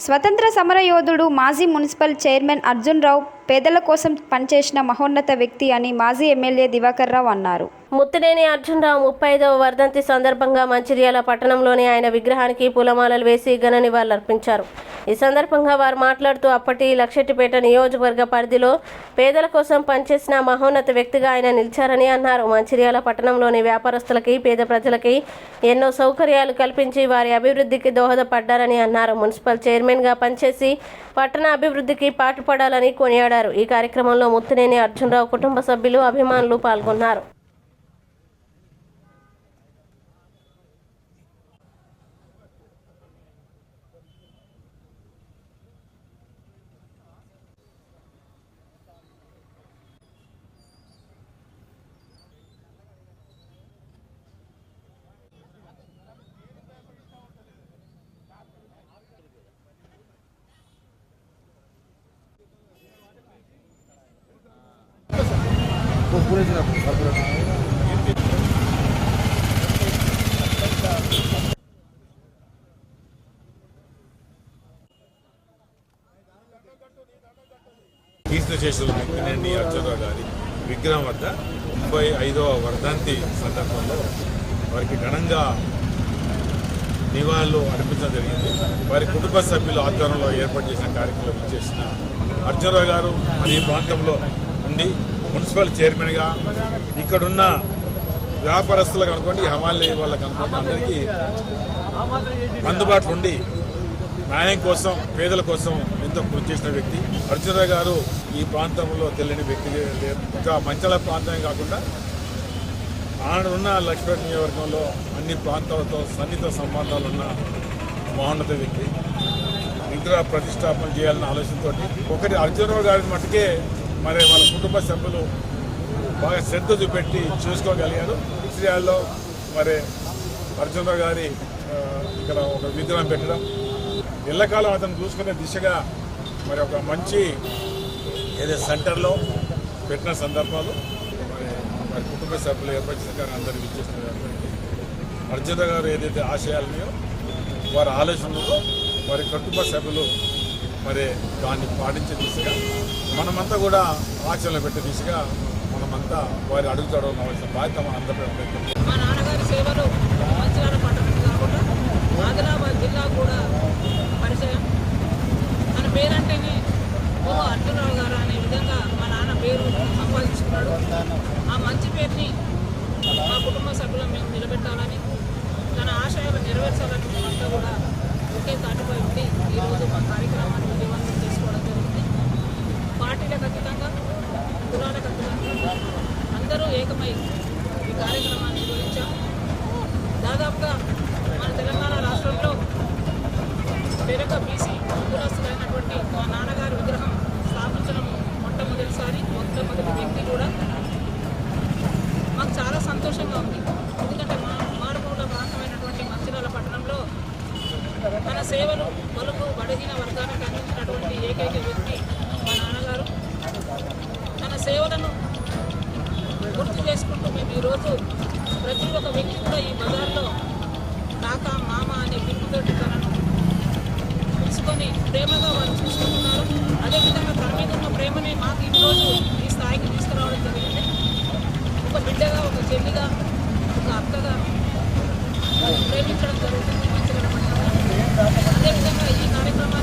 స్వతంత్ర సమరయోధుడు, మాజీ మున్సిపల్ చైర్మన్ అర్జున్ రావు పేదల కోసం పనిచేసిన మహోన్నత వ్యక్తి అని మాజీ ఎమ్మెల్యే దివాకర్ రావు అన్నారు. ముత్తినేని అర్జున్ రావు 35వ వర్ధంతి సందర్భంగా మంచిర్యాల పట్టణంలోని ఆయన విగ్రహానికి పూలమాలలు వేసి ఘన నివాళులర్పించారు. ఈ సందర్భంగా వారు మాట్లాడుతూ అప్పటి లక్షెట్టిపేట నియోజకవర్గ పరిధిలో పేదల కోసం పనిచేసిన మహోన్నత వ్యక్తిగా ఆయన నిలిచారని అన్నారు. మంచిర్యాల పట్టణంలోని వ్యాపారస్తులకి, పేద ప్రజలకి ఎన్నో సౌకర్యాలు కల్పించి వారి అభివృద్ధికి దోహదపడ్డారని అన్నారు. మున్సిపల్ చైర్మన్గా పనిచేసి పట్టణ అభివృద్ధికి పాటుపడాలని కొనియాడారు. ఈ కార్యక్రమంలో ముత్తినేని అర్జున్ రావు కుటుంబ సభ్యులు, అభిమానులు పాల్గొన్నారు. కీర్తిశేషులు ముత్తినేని అర్జునరావు గారి విగ్రహం వద్ద 35వ వర్ధంతి సందర్భంలో వారికి ఘనంగా నివాళులు అర్పించడం జరిగింది. వారి కుటుంబ సభ్యుల ఆధ్వర్యంలో ఏర్పాటు చేసిన కార్యక్రమం చేసిన అర్జునరావు గారు మన ఈ ప్రాంతంలో ఉండి మున్సిపల్ చైర్మన్గా ఇక్కడున్న వ్యాపారస్తులకు అనుకోండి, హమాలి వాళ్ళకి అనుకోండి, అందరికీ అందుబాటులో ఉండి న్యాయం కోసం, పేదల కోసం ఎంతో కృషి చేసిన వ్యక్తి అర్జునరావు గారు. ఈ ప్రాంతంలో తెలియని వ్యక్తి ఇంకా మంచాల ప్రాంతమే కాకుండా ఆనాడున్న లక్ష్మీపేట నియోజకవర్గంలో అన్ని ప్రాంతాలతో సన్నిహిత సంబంధాలు ఉన్న మహోన్నత వ్యక్తి. విగ్రహ ప్రతిష్టాపన చేయాలన్న ఆలోచనతో ఒకటి అర్జునరావు గారి మట్టుకే మరి వాళ్ళ కుటుంబ సభ్యులు బాగా శ్రద్ధ చూపెట్టి చూసుకోగలిగారు. విషయాల్లో మరి అర్జునరావు గారి ఇక్కడ ఒక విగ్రహం పెట్టడం, ఎల్లకాలం అతను చూసుకునే దిశగా మరి ఒక మంచి ఏదైతే సెంటర్లో పెట్టిన సందర్భాలు మరి కుటుంబ సభ్యులు ఏర్పరిచిన అందరికీ ఇచ్చేసిన అర్జునరావు గారు ఏదైతే ఆశయాలున్నాయో వారి ఆలోచనలు వారి కుటుంబ సభ్యులు మరి దాన్ని పాటించే దిశగా మనమంతా కూడా ఆచరణలో పెట్టే దిశగా మనమంతా వారి అడుగుతాడో కావాల్సిన బాధ్యత మనందరిపై ఉంటుంది. మా నాన్నగారి సేవలు మంచిర్యాల పట్టణం కాకుండా ఆదిలాబాద్ జిల్లా కూడా పరిచయం. తన పేరంటేనే అర్జునరావు గారు అనే విధంగా మా నాన్న పేరు సంపాదించుకున్నాడు. ఆ మంచి పేరుని మా కుటుంబ సభ్యులను మేము నిలబెట్టాలని, తన ఆశయాలు నెరవేర్చాలని మేమంతా కూడా ఒకే తాటిపై ఉండి ఈరోజు మా కార్యక్రమాన్ని విజయవంతం చేసుకోవడం జరిగింది. పార్టీలకు అతీతంగా, కులాలకు అతీతంగా అందరూ ఏకమై ఈ కార్యక్రమాన్ని నిర్వహించాం. దాదాపుగా మన తెలంగాణ రాష్ట్రంలో పేరుక బీసీ కులస్తులైనటువంటి మా నాన్నగారి విగ్రహం స్థాపించడం మొట్టమొదటి వ్యక్తి కూడా. మాకు చాలా సంతోషంగా ఉంది. ఎందుకంటే మా మారుమూల ప్రాంతమైనటువంటి మంచిర్యాల పట్టణంలో తన సేవలు పలుకు బలహీన వర్గానికి అందించినటువంటి ఏకైక వ్యక్తి మా నాన్నగారు. తన సేవలను గుర్తు చేసుకుంటూ మేము ఈరోజు ప్రతి ఒక్క వ్యక్తి కూడా ఈ బజార్లో కాకా, మామ అనే పిలుపుతోటి తనను తీసుకొని ప్రేమగా వాళ్ళు చూసుకుంటున్నారు. అదేవిధంగా తన మీద ఉన్న ప్రేమని మాకు ఈరోజు ఈ స్థాయికి తీసుకురావడం జరిగింది. ఒక బిడ్డగా, ఒక చెల్లిగా, ఒక అక్కగా ప్రేమించడం జరుగుతుంది మంచిగా. అదేవిధంగా ఈ కార్యక్రమాన్ని